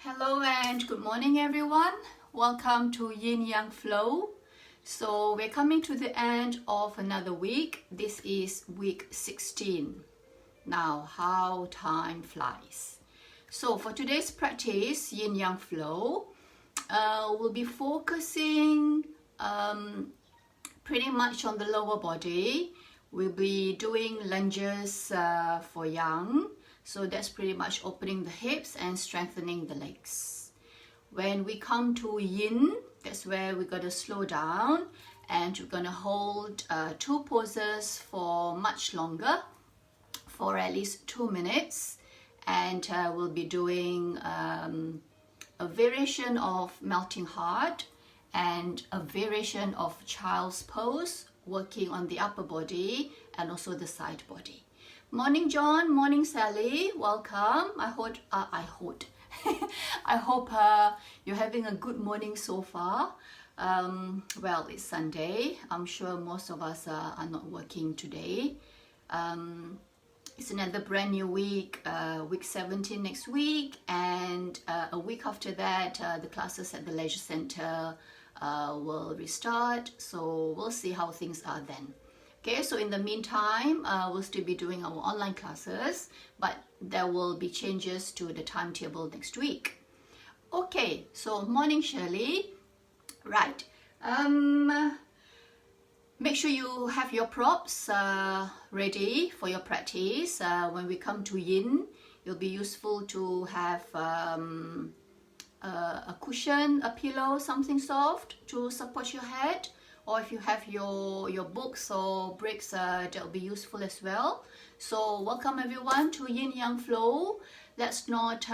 Hello and good morning everyone. Welcome to Yin Yang Flow. So we're coming to the end of another week. This is week 16. Now how time flies. So for today's practice, Yin Yang Flow, we'll be focusing pretty much on the lower body. We'll be doing lunges for Yang. So that's pretty much opening the hips and strengthening the legs. When we come to Yin, that's where we're going to slow down and we're going to hold two poses for much longer, for at least 2 minutes. And we'll be doing a variation of melting heart and a variation of child's pose, working on the upper body and also the side body. Morning John, morning Sally, welcome. I hope I hope you're having a good morning so far. Well, it's Sunday. I'm sure most of us are not working today. It's another brand new week, week 17 next week, and a week after that the classes at the leisure center will restart, so we'll see how things are then. Okay, so in the meantime, we'll still be doing our online classes, but there will be changes to the timetable next week. Okay, so morning Shirley. Right, make sure you have your props ready for your practice. When we come to Yin, it'll be useful to have a cushion, a pillow, something soft to support your head. Or if you have your books or bricks, that will be useful as well. So welcome everyone to Yin Yang Flow. Let's not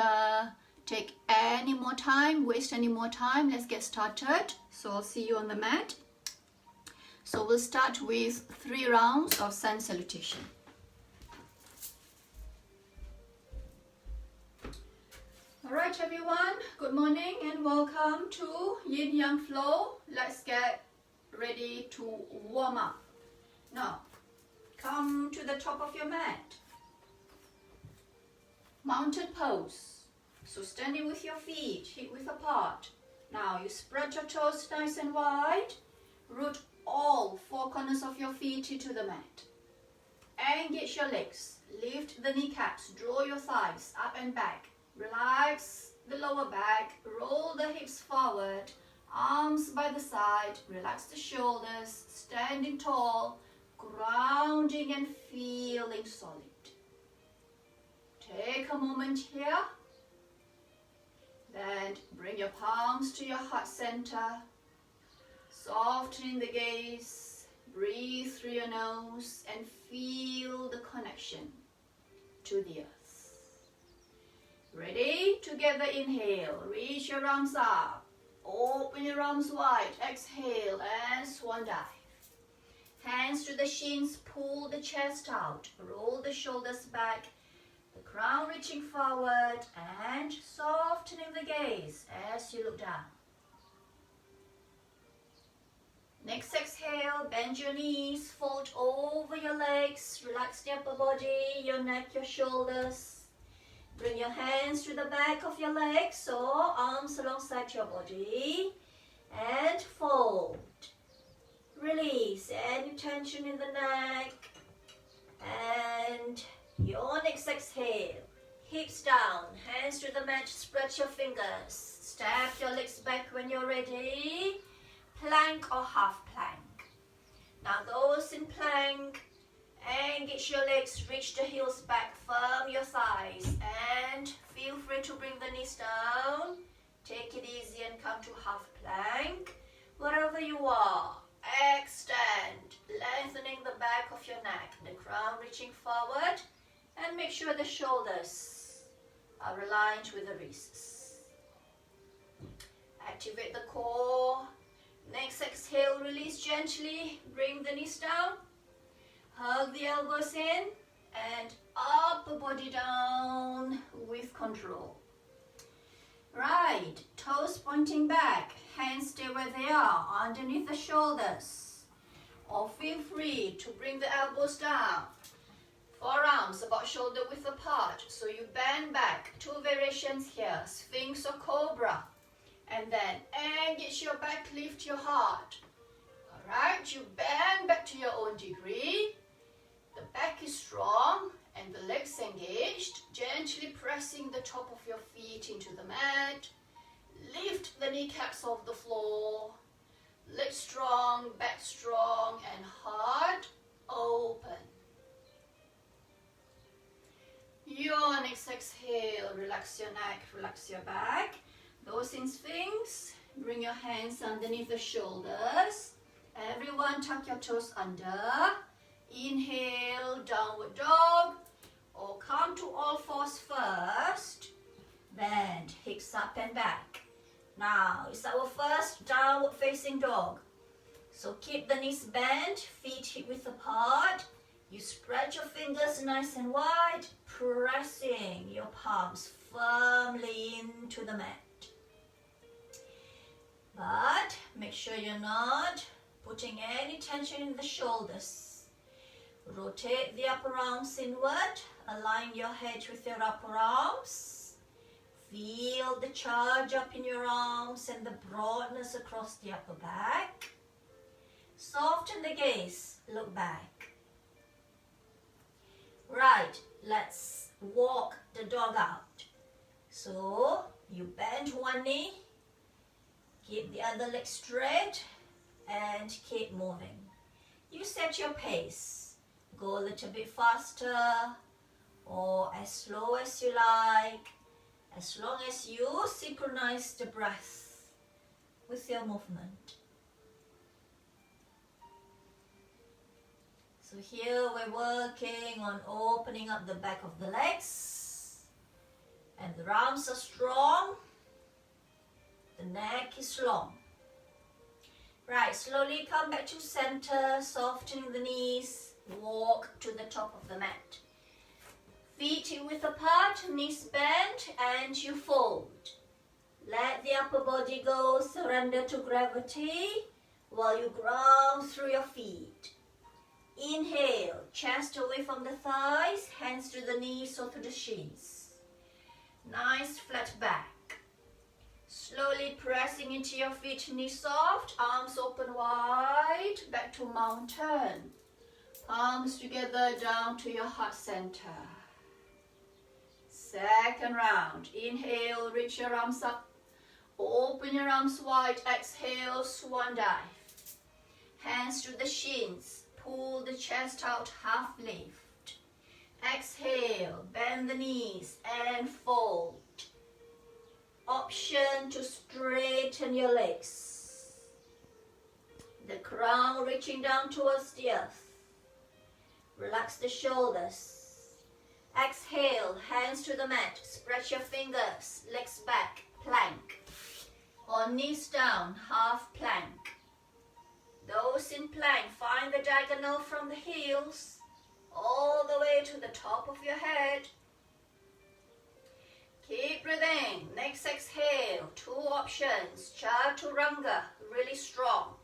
take any more time, waste any more time. Let's get started. So I'll see you on the mat. So we'll start with 3 rounds of sun salutation. Alright everyone, good morning and welcome to Yin Yang Flow. Let's get ready to warm up. Now, come to the top of your mat. Mounted pose. So standing with your feet hip width apart. Now you spread your toes nice and wide. Root all 4 corners of your feet into the mat. Engage your legs. Lift the kneecaps. Draw your thighs up and back. Relax the lower back. Roll the hips forward. Arms by the side, relax the shoulders, standing tall, grounding and feeling solid. Take a moment here. Then bring your palms to your heart center, softening the gaze. Breathe through your nose and feel the connection to the earth. Ready? Together inhale, reach your arms up. Open your arms wide, exhale and swan dive. Hands to the shins, pull the chest out, roll the shoulders back, the crown reaching forward and softening the gaze as you look down. Next exhale, bend your knees, fold over your legs, relax the upper body, your neck, your shoulders. Bring your hands to the back of your legs or arms alongside your body and fold. Release any tension in the neck and your next exhale. Hips down, hands to the mat, spread your fingers. Step your legs back when you're ready. Plank or half plank. Now those in plank, engage your legs, reach the heels back, firm your thighs and feel free to bring the knees down. Take it easy and come to half plank. Wherever you are, extend, lengthening the back of your neck, the crown reaching forward and make sure the shoulders are aligned with the wrists. Activate the core. Next exhale, release gently, bring the knees down. Hug the elbows in and upper body down with control. Right, toes pointing back, hands stay where they are, underneath the shoulders. Or feel free to bring the elbows down. Forearms about shoulder width apart. So you bend back. 2 variations here. Sphinx or Cobra. And then engage your back, lift your heart. Alright, you bend back to your own degree. The back is strong and the legs engaged. Gently pressing the top of your feet into the mat. Lift the kneecaps off the floor. Legs strong, back strong, and heart open. Your next exhale, relax your neck, relax your back. Those in Sphinx, bring your hands underneath the shoulders. Everyone tuck your toes under. Inhale, downward dog. Or come to all fours first. Bend, hips up and back. Now, it's our first downward facing dog. So keep the knees bent, feet hip width apart. You spread your fingers nice and wide, pressing your palms firmly into the mat. But make sure you're not putting any tension in the shoulders. Rotate the upper arms inward, align your head with your upper arms. Feel the charge up in your arms and the broadness across the upper back. Soften the gaze, look back. Right, let's walk the dog out. So you bend one knee, keep the other leg straight and keep moving. You set your pace. Go a little bit faster or as slow as you like, as long as you synchronize the breath with your movement. So here we're working on opening up the back of the legs, and the arms are strong, the neck is long. Right, slowly come back to center, softening the knees, walk to the top of the mat. Feet hip width apart, knees bent, and you fold. Let the upper body go, surrender to gravity while you ground through your feet. Inhale, chest away from the thighs, hands to the knees or to the shins. Nice flat back. Slowly pressing into your feet, knees soft, arms open wide, back to mountain. Palms together down to your heart center. Second round. Inhale, reach your arms up. Open your arms wide. Exhale, swan dive. Hands to the shins. Pull the chest out, half lift. Exhale, bend the knees and fold. Option to straighten your legs. The crown reaching down towards the earth. Relax the shoulders. Exhale, hands to the mat. Spread your fingers, legs back, plank. Or knees down, half plank. Those in plank, find the diagonal from the heels all the way to the top of your head. Keep breathing. Next exhale, 2 options. Chaturanga, really strong,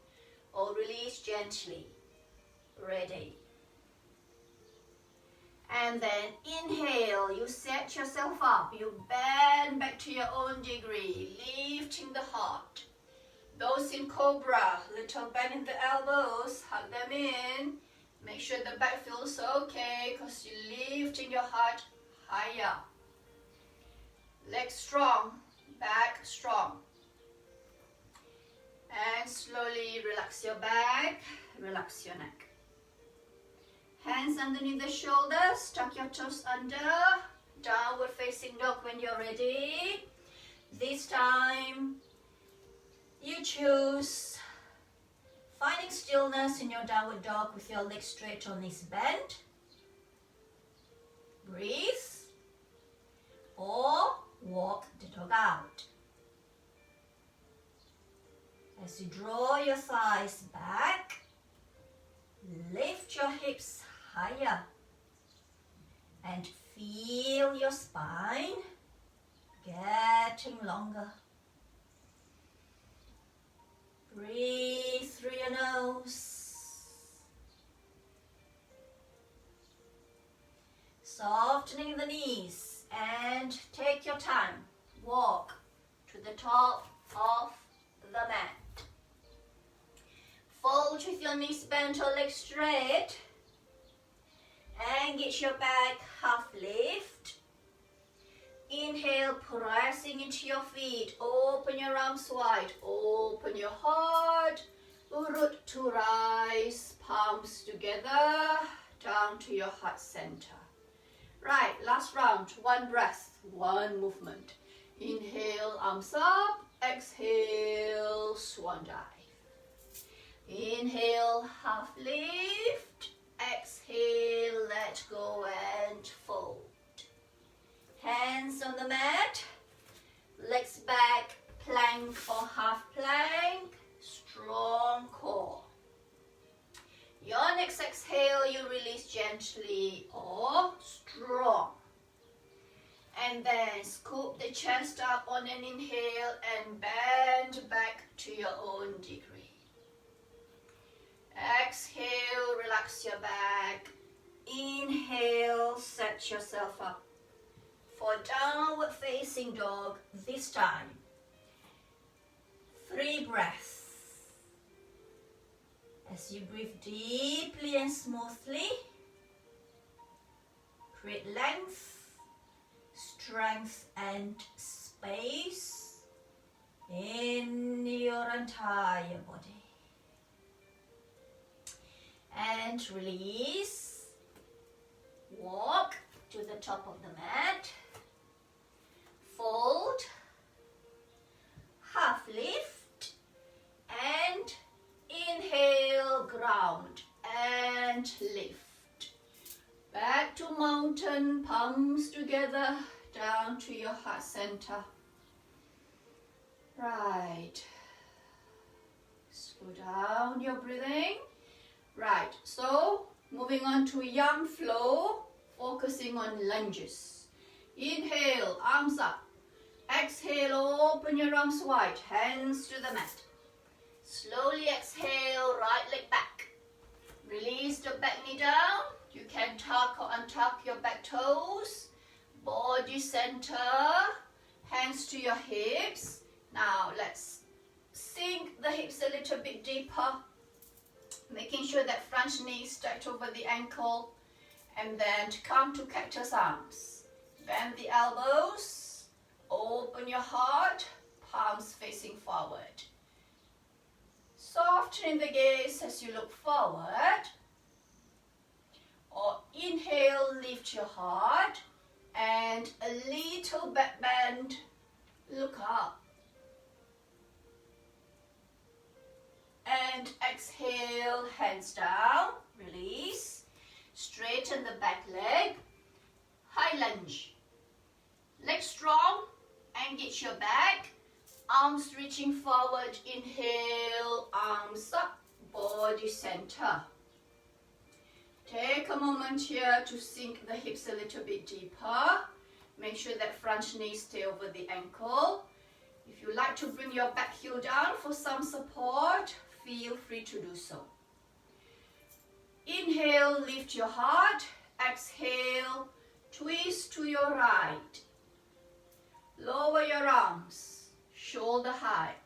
or release gently. Ready. And then inhale, you set yourself up. You bend back to your own degree, lifting the heart. Those in Cobra, little bend in the elbows, hug them in. Make sure the back feels okay because you're lifting your heart higher. Legs strong, back strong. And slowly relax your back, relax your neck. Hands underneath the shoulders, tuck your toes under. Downward facing dog when you're ready. This time, you choose finding stillness in your downward dog with your legs straight or knees bent. Breathe. Or walk the dog out. As you draw your thighs back, lift your hips higher and feel your spine getting longer. Breathe through your nose. Softening the knees and take your time. Walk to the top of the mat. Fold with your knees bent or legs straight. And get your back half lift. Inhale, pressing into your feet. Open your arms wide. Open your heart. Root to rise. Palms together. Down to your heart center. Right, last round. One breath, one movement. Inhale, arms up. Exhale, swan dive. Inhale, half lift. Exhale, let go and fold. Hands on the mat. Legs back, plank or half plank. Strong core. Your next exhale, you release gently or strong. And then scoop the chest up on an inhale and bend back to your own degree. Exhale, relax your back. Inhale, set yourself up for downward facing dog this time. 3 breaths. As you breathe deeply and smoothly, create length, strength and space in your entire body. And release. Walk to the top of the mat. Fold. Half lift. And inhale, ground and lift. Back to mountain, palms together, down to your heart center. Right. Slow down your breathing. Right, so moving on to yang flow, focusing on lunges. Inhale, arms up. Exhale, open your arms wide, hands to the mat. Slowly exhale, right leg back. Release the back knee down. You can tuck or untuck your back toes. Body center, hands to your hips. Now let's sink the hips a little bit deeper. Making sure that front knee is stacked over the ankle. And then to come to cactus arms. Bend the elbows. Open your heart. Palms facing forward. Soften the gaze as you look forward. Or inhale, lift your heart. And a little back bend. Look up. And exhale, hands down, release. Straighten the back leg. High lunge. Legs strong, engage your back. Arms reaching forward, inhale, arms up, body center. Take a moment here to sink the hips a little bit deeper. Make sure that front knee stay over the ankle. If you like to bring your back heel down for some support, feel free to do so. Inhale, lift your heart. Exhale, twist to your right. Lower your arms, shoulder height.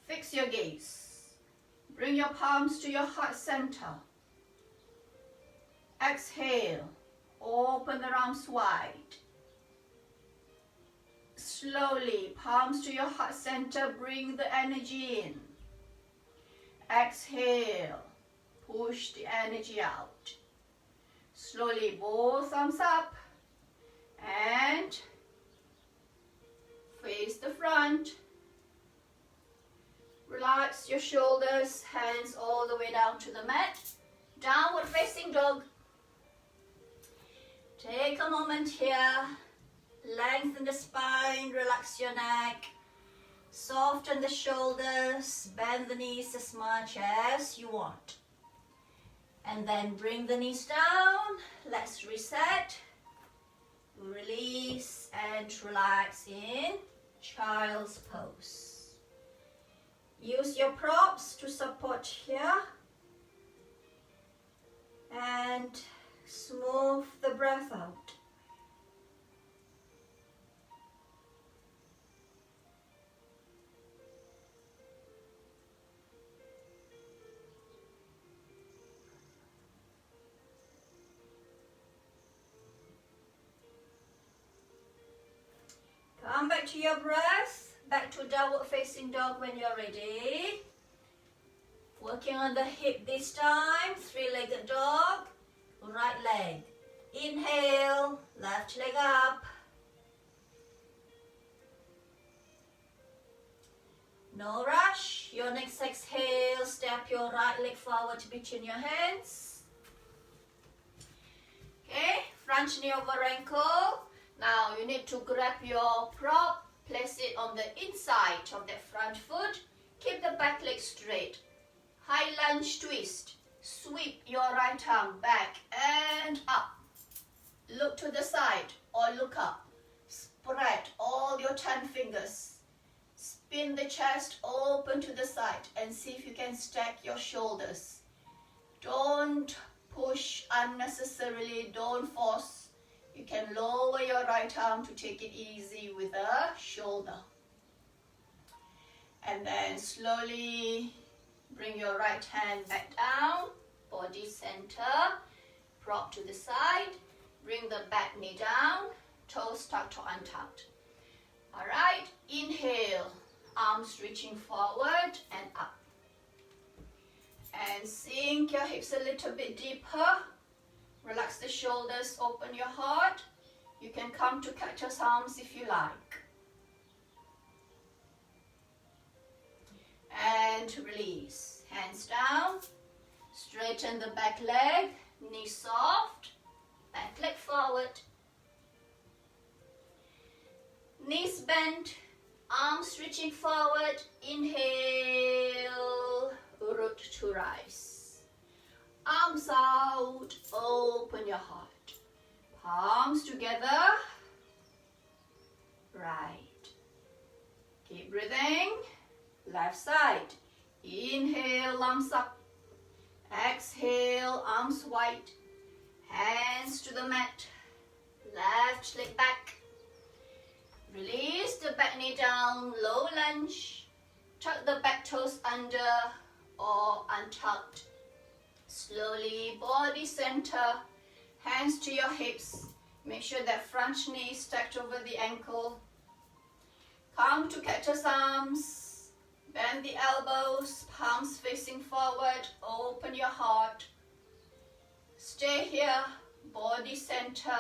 Fix your gaze. Bring your palms to your heart center. Exhale, open the arms wide. Slowly, palms to your heart center, bring the energy in. Exhale, push the energy out. Slowly, both arms up and face the front. Relax your shoulders, hands all the way down to the mat. Downward facing dog. Take a moment here. Lengthen the spine, relax your neck. Soften the shoulders, bend the knees as much as you want. And then bring the knees down. Let's reset. Release and relax in child's pose. Use your props to support here. And Smooth the breath out. Come back to your breath, back to downward facing dog when you're ready. Working on the hip this time, three-legged dog, right leg. Inhale, left leg up. No rush. Your next exhale, step your right leg forward between your hands. Okay, front knee over ankle. Now you need to grab your prop, place it on the inside of the front foot. Keep the back leg straight. High lunge twist. Sweep your right arm back and up. Look to the side or look up. Spread all your 10 fingers. Spin the chest open to the side and see if you can stack your shoulders. Don't push unnecessarily, don't force. You can lower your right arm to take it easy with the shoulder. And then slowly bring your right hand back down, body center, prop to the side. Bring the back knee down, toes tucked or untucked. All right, inhale, arms reaching forward and up. And sink your hips a little bit deeper. Relax the shoulders, open your heart. You can come to cactus arms if you like. And release. Hands down. Straighten the back leg, knee soft. Back leg forward. Knees bent, arms reaching forward. Inhale, root to rise. Arms out, open your heart. Palms together. Right. Keep breathing. Left side. Inhale, arms up. Exhale, arms wide. Hands to the mat. Left leg back. Release the back knee down, low lunge. Tuck the back toes under or untucked. Slowly, body center. Hands to your hips. Make sure that front knee is stacked over the ankle. Come to cactus arms. Bend the elbows, palms facing forward. Open your heart. Stay here, body center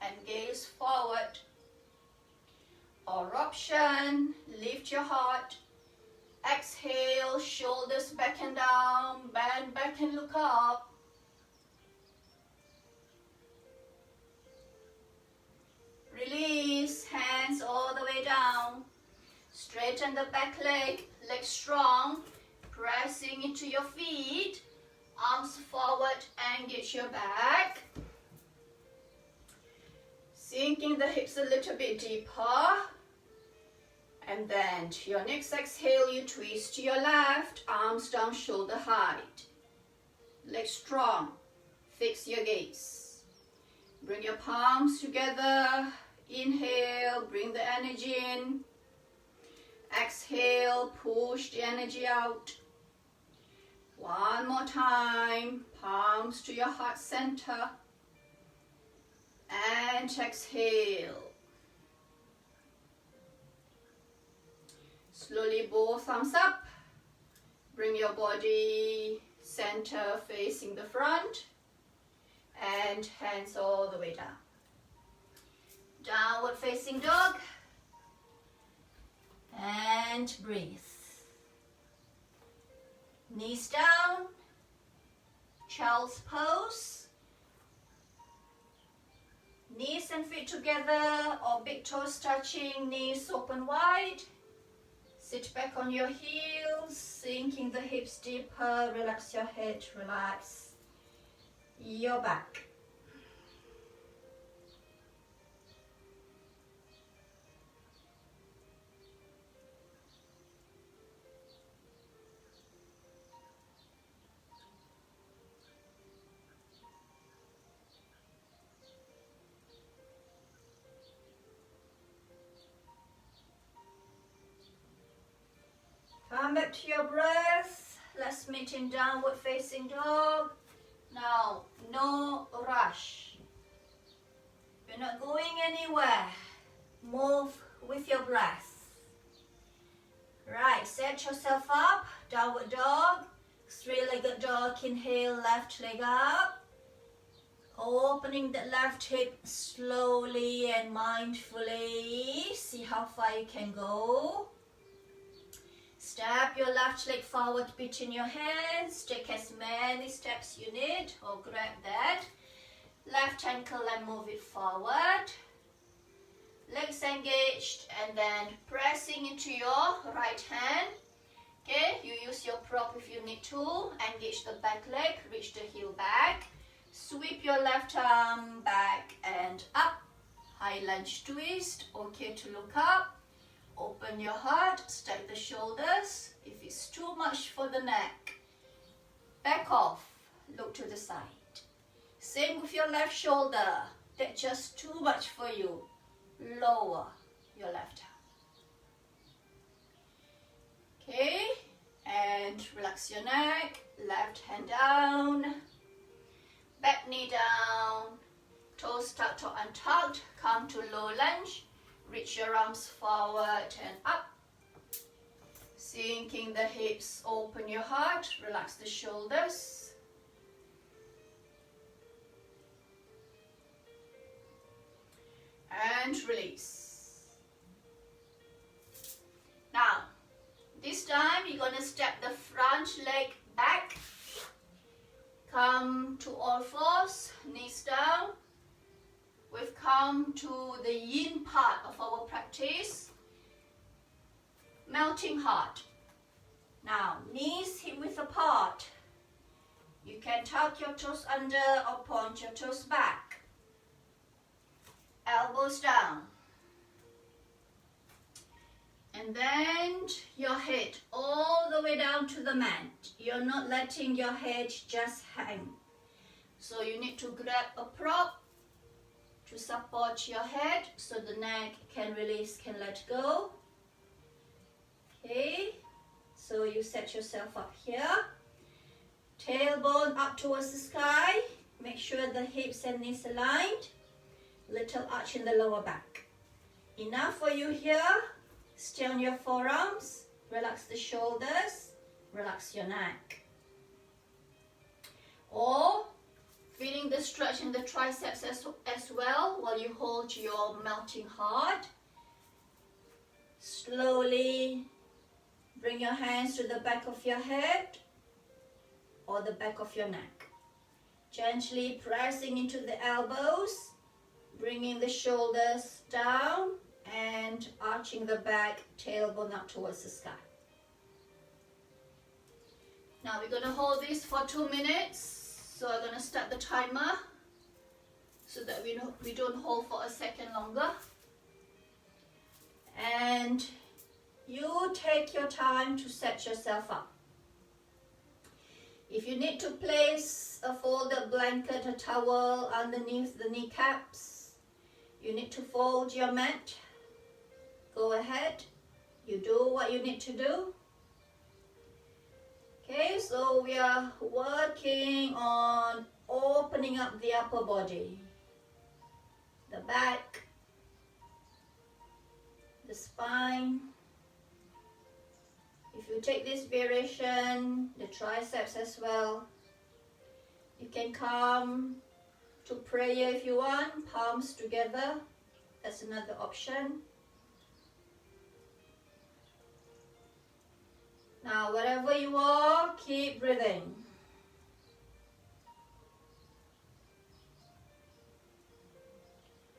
and gaze forward. Or option, lift your heart. Exhale, shoulders back and down, bend back and look up. Release, hands all the way down. Straighten the back leg, legs strong, pressing into your feet. Arms forward, engage your back. Sinking the hips a little bit deeper. And then to your next exhale, you twist to your left, arms down, shoulder height. Legs strong, fix your gaze. Bring your palms together. Inhale, bring the energy in. Exhale, push the energy out. One more time, palms to your heart center. And exhale. Slowly both thumbs up. Bring your body center facing the front. And hands all the way down. Downward facing dog. And breathe. Knees down. Child's pose. Knees and feet together or big toes touching, knees open wide. Sit back on your heels, sinking the hips deeper. Relax your head, relax your back. Come back to your breath. Let's meet in downward facing dog. Now, no rush. You're not going anywhere. Move with your breath. Right, set yourself up. Downward dog. Three-legged dog. Inhale, left leg up. Opening the left hip slowly and mindfully. See how far you can go. Step your left leg forward between your hands. Take as many steps you need or grab that. Left ankle and move it forward. Legs engaged and then pressing into your right hand. Okay, you use your prop if you need to. Engage the back leg, reach the heel back. Sweep your left arm back and up. High lunge twist. Okay to look up. Open your heart, stack the shoulders. If it's too much for the neck, back off, look to the side. Same with your left shoulder. That's just too much for you. Lower your left arm. Okay, and relax your neck. Left hand down. Back knee down. Toes tucked or untucked. Come to low lunge. Reach your arms forward and up. Sinking the hips, open your heart, relax the shoulders. And release. Now, this time you're going to step the front leg back. Come to all fours, knees down. We've come to the yin part of our practice, melting heart. Now, knees hip width apart. You can tuck your toes under or point your toes back. Elbows down. And then your head all the way down to the mat. You're not letting your head just hang. So you need to grab a prop to support your head so the neck can release, can let go. Okay, so you set yourself up here. Tailbone up towards the sky. Make sure the hips and knees aligned. Little arch in the lower back. Enough for you here. Stay on your forearms. Relax the shoulders. Relax your neck. Or feeling the stretch in the triceps as well while you hold your melting heart. Slowly bring your hands to the back of your head or the back of your neck. Gently pressing into the elbows, bringing the shoulders down and arching the back, tailbone up towards the sky. Now we're going to hold this for 2 minutes. So I'm going to start the timer so that we don't hold for a second longer. And you take your time to set yourself up. If you need to place a folded blanket or towel underneath the kneecaps, you need to fold your mat. Go ahead. You do what you need to do. Okay, so we are working on opening up the upper body, the back, the spine. If you take this variation, the triceps as well, you can come to prayer if you want, palms together. That's another option. Now, wherever you are, keep breathing.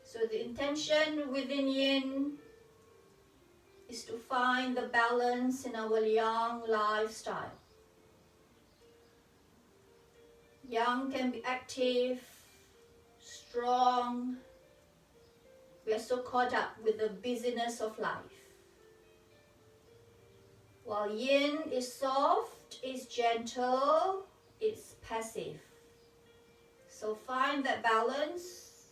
So the intention within yin is to find the balance in our yang lifestyle. Yang can be active, strong. We are so caught up with the busyness of life. While yin is soft, is gentle, it's passive. So find that balance,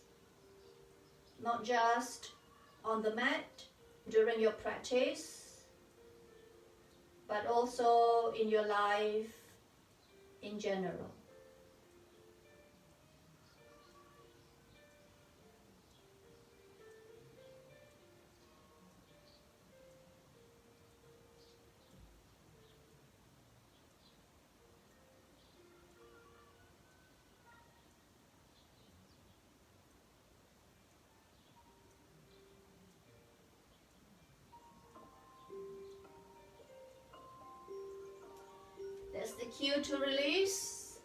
not just on the mat during your practice, but also in your life in general. That's the cue to release.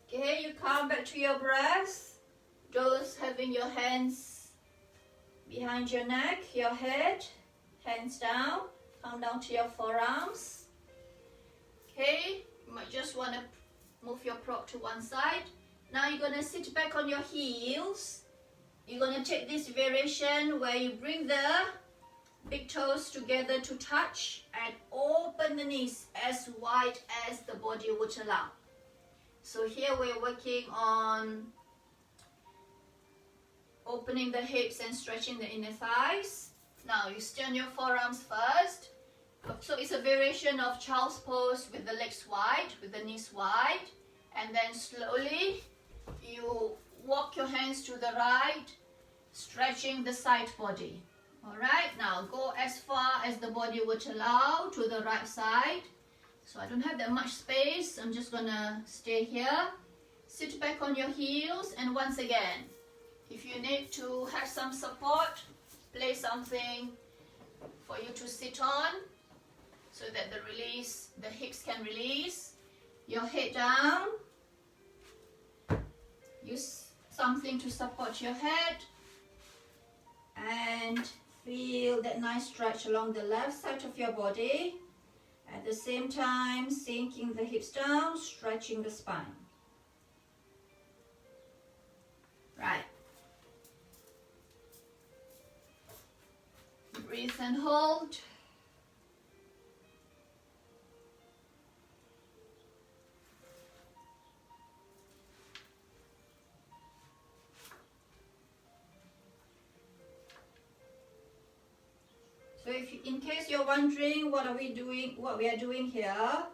Okay, you come back to your breath. Those having your hands behind your neck, your head, hands down, come down to your forearms. Okay, you might just want to move your prop to one side. Now you're going to sit back on your heels. You're going to take this variation where you bring the big toes together to touch and open the knees as wide as the body would allow. So here we're working on opening the hips and stretching the inner thighs. Now you stay on your forearms first. So it's a variation of child's pose with the legs wide, with the knees wide. And then slowly you walk your hands to the right, stretching the side body. Alright, now go as far as the body would allow to the right side. So I don't have that much space, I'm just gonna stay here. Sit back on your heels, and once again, if you need to have some support, place something for you to sit on so that the hips can release. Your head down. Use something to support your head. And feel that nice stretch along the left side of your body. At the same time, sinking the hips down, stretching the spine. Right. Breathe and hold. So in case you're wondering what we are doing here,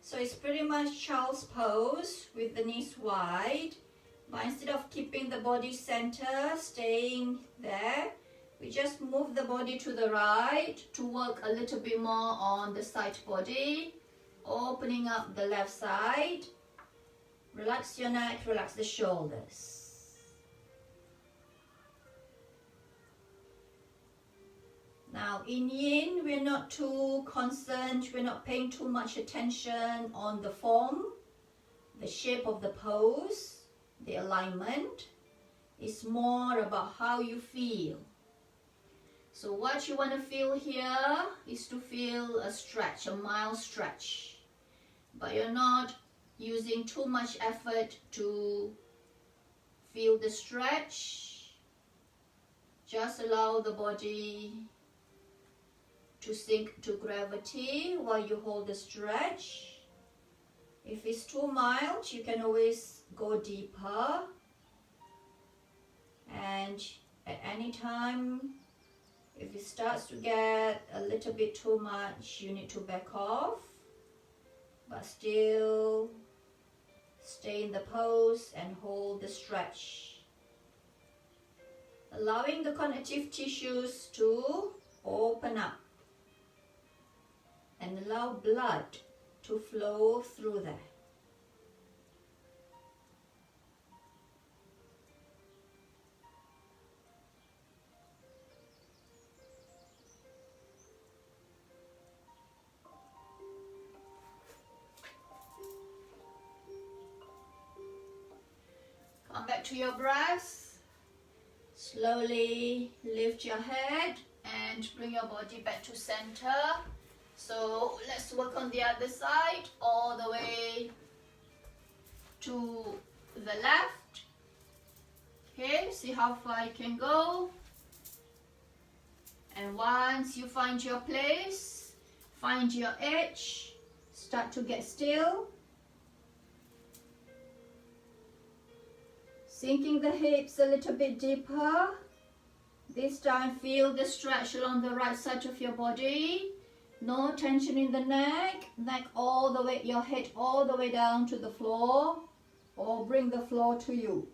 so it's pretty much child's pose with the knees wide, but instead of keeping the body center, staying there, we just move the body to the right to work a little bit more on the side body, opening up the left side. Relax your neck, relax the shoulders. Now in yin, we're not too concerned, we're not paying too much attention on the form, the shape of the pose, the alignment. It's more about how you feel. So what you want to feel here is to feel a stretch, a mild stretch. But you're not using too much effort to feel the stretch. Just allow the body to sink to gravity while you hold the stretch. If it's too mild, you can always go deeper. And at any time, if it starts to get a little bit too much, you need to back off. But still stay in the pose and hold the stretch. Allowing the connective tissues to open up. And allow blood to flow through there. Come back to your breath. Slowly lift your head and bring your body back to center. So let's work on the other side, all the way to the left. Okay, see how far you can go. And once you find your place, find your edge, start to get still. Sinking the hips a little bit deeper. This time feel the stretch along the right side of your body. No tension in the neck all the way, your head all the way down to the floor, or bring the floor to you.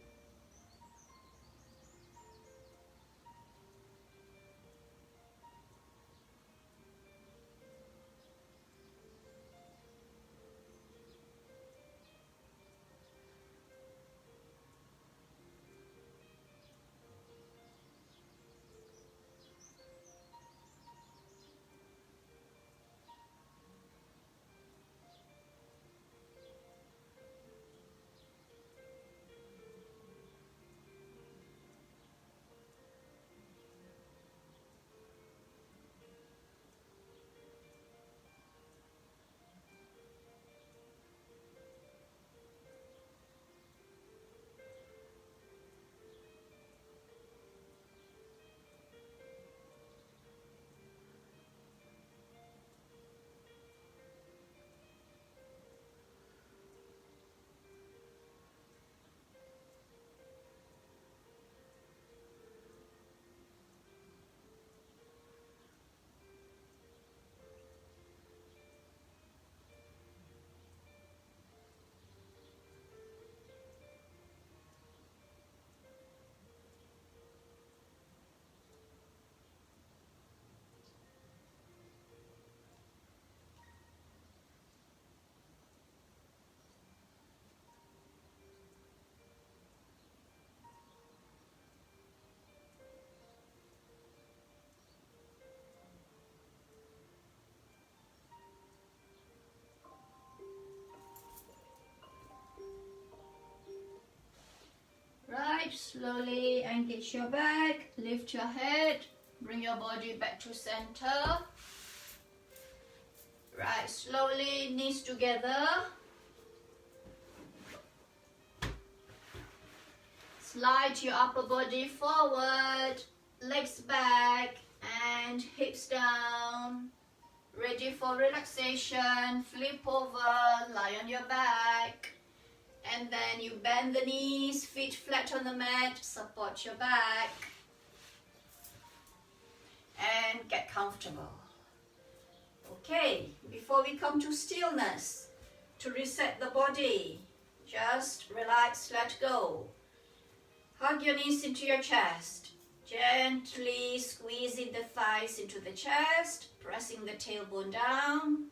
Right, slowly engage your back, lift your head, bring your body back to center. Right, slowly, knees together. Slide your upper body forward, legs back and hips down. Ready for relaxation, flip over, lie on your back. And then you bend the knees, feet flat on the mat, support your back. And get comfortable. Okay, before we come to stillness, to reset the body, just relax, let go. Hug your knees into your chest. Gently squeezing the thighs into the chest, pressing the tailbone down.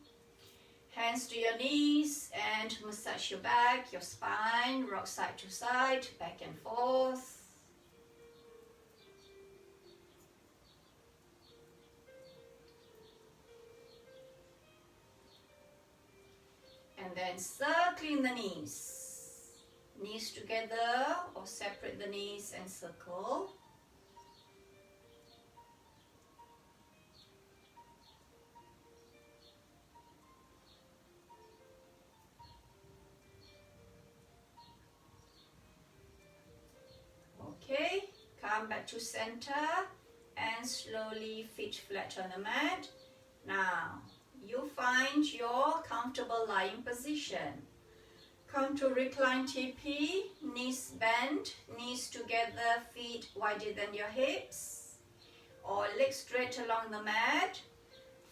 Hands to your knees and massage your back, your spine, rock side to side, back and forth. And then circling the knees. Knees together or separate the knees and circle. Okay, come back to center and slowly feet flat on the mat. Now, you find your comfortable lying position. Come to recline TP, knees bent, knees together, feet wider than your hips. Or legs straight along the mat,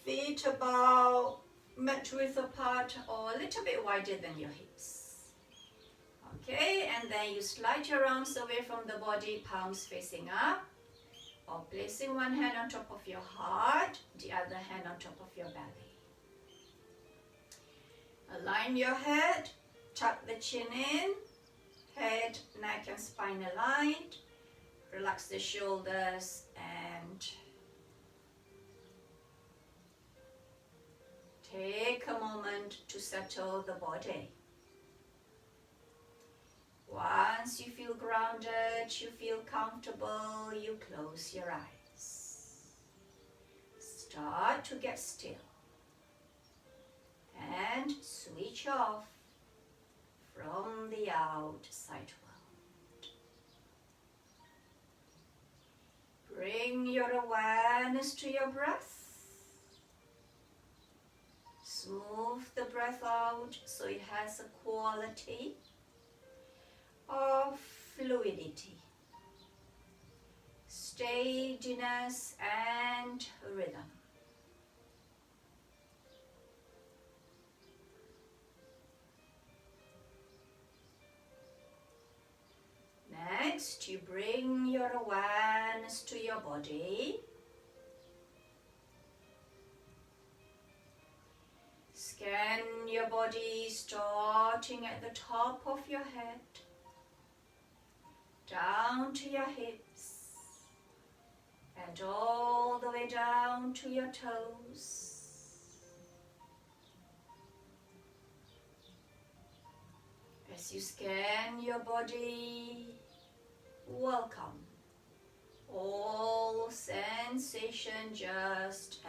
feet about mat width apart or a little bit wider than your hips. Okay, and then you slide your arms away from the body, palms facing up, or placing one hand on top of your heart, the other hand on top of your belly. Align your head, tuck the chin in, head, neck and spine aligned. Relax the shoulders and take a moment to settle the body. Once you feel grounded, you feel comfortable, you close your eyes. Start to get still and switch off from the outside world. Bring your awareness to your breath. Smooth the breath out so it has a quality of fluidity. steadiness and rhythm. Next, you bring your awareness to your body. Scan your body starting at the top of your head, down to your hips, and all the way down to your toes. As you scan your body, welcome all sensation just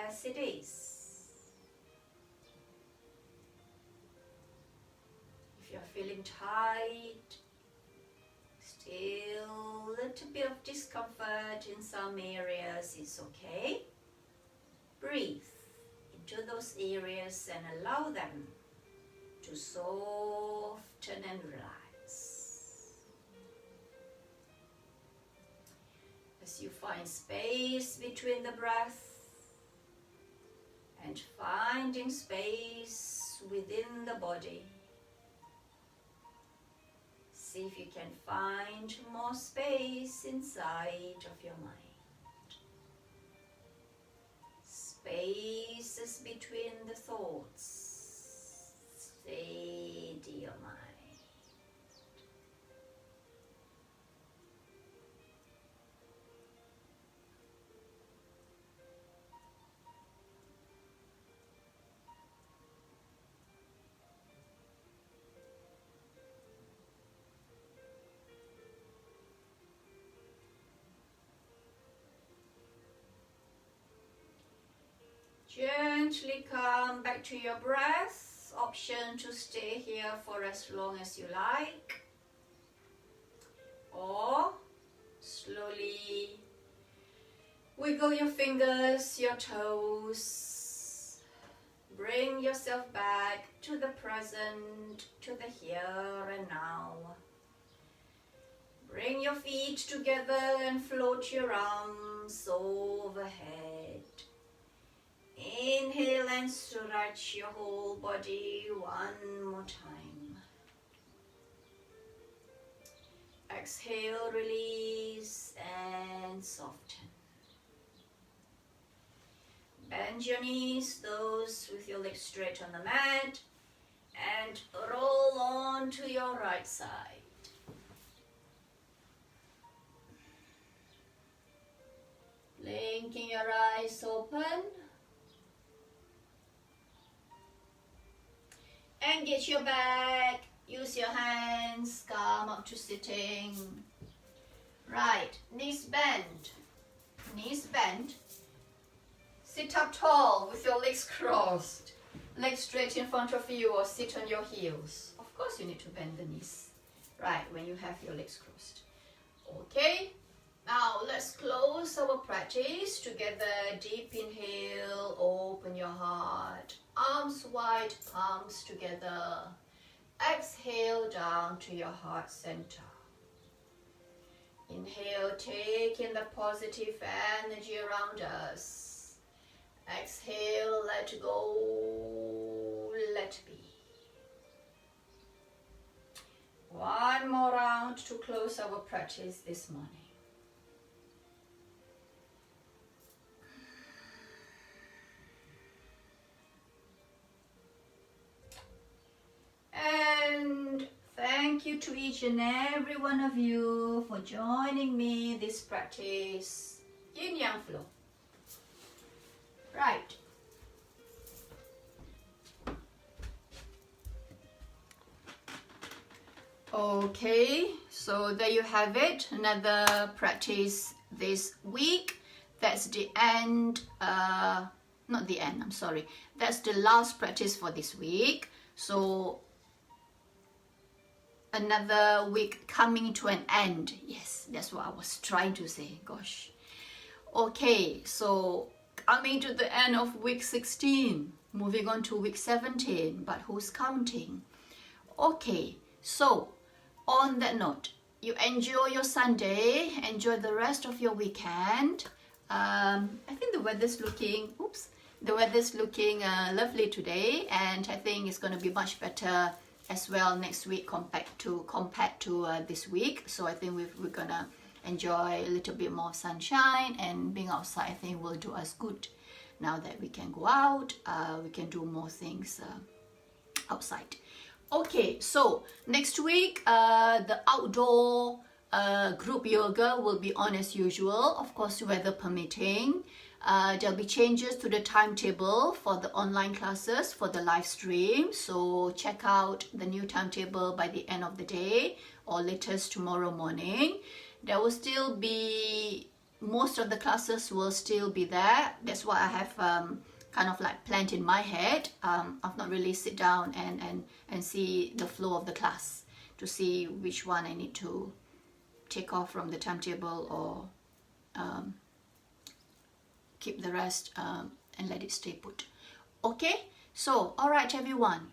as it is. If you're feeling tight, still a little bit of discomfort in some areas, it's okay. Breathe into those areas and allow them to soften and relax. As you find space between the breath and finding space within the body, see if you can find more space inside of your mind. Spaces between the thoughts. Steady your mind. Gently come back to your breath. Option to stay here for as long as you like, or slowly wiggle your fingers, your toes. Bring yourself back to the present, to the here and now. Bring your feet together and float your arms overhead. Inhale and stretch your whole body one more time. Exhale, release and soften. Bend your knees, those with your legs straight on the mat, and roll on to your right side. Blinking your eyes open. Engage your back, use your hands, come up to sitting. Right, knees bend, Sit up tall with your legs crossed, legs straight in front of you, or sit on your heels. Of course you need to bend the knees, right, when you have your legs crossed. Okay, now let's close our practice together. Deep inhale, open your heart. Arms wide, palms together. Exhale down to your heart center. Inhale, take in the positive energy around us. Exhale, let go, let be. One more round to close our practice this morning. And thank you to each and every one of you for joining me this practice, Yin Yang Flow. Right. Okay, so there you have it, another practice this week. That's the end, not the end, I'm sorry. That's the last practice for this week. So another week coming to an end. Yes, that's what I was trying to say, gosh. Okay, so coming to the end of week 16, moving on to week 17, but who's counting? Okay, so on that note, you enjoy your Sunday, enjoy the rest of your weekend. I think the weather's looking, lovely today, and I think it's going to be much better as well next week compared to this week. So I think we're going to enjoy a little bit more sunshine, and being outside I think will do us good. Now that we can go out, we can do more things outside. Okay, so next week the outdoor group yoga will be on as usual, of course, weather permitting. There'll be changes to the timetable for the online classes for the live stream, so check out the new timetable by the end of the day or latest tomorrow morning. There will still be, most of the classes will still be there. That's what I have kind of like planned in my head. I've not really sit down and see the flow of the class to see which one I need to take off from the timetable or keep the rest and let it stay put. Okay, so all right everyone,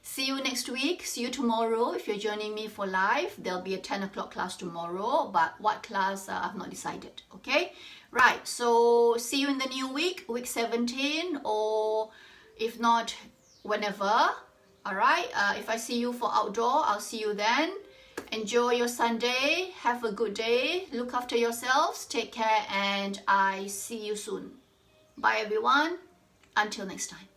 see you next week, see you tomorrow. If you're joining me for live, there'll be a 10 o'clock class tomorrow, but what class I've not decided. Okay, right, so see you in the new week 17, or if not, whenever. All right, if I see you for outdoor, I'll see you then. Enjoy your Sunday, have a good day, look after yourselves, take care, and I see you soon. Bye everyone, until next time.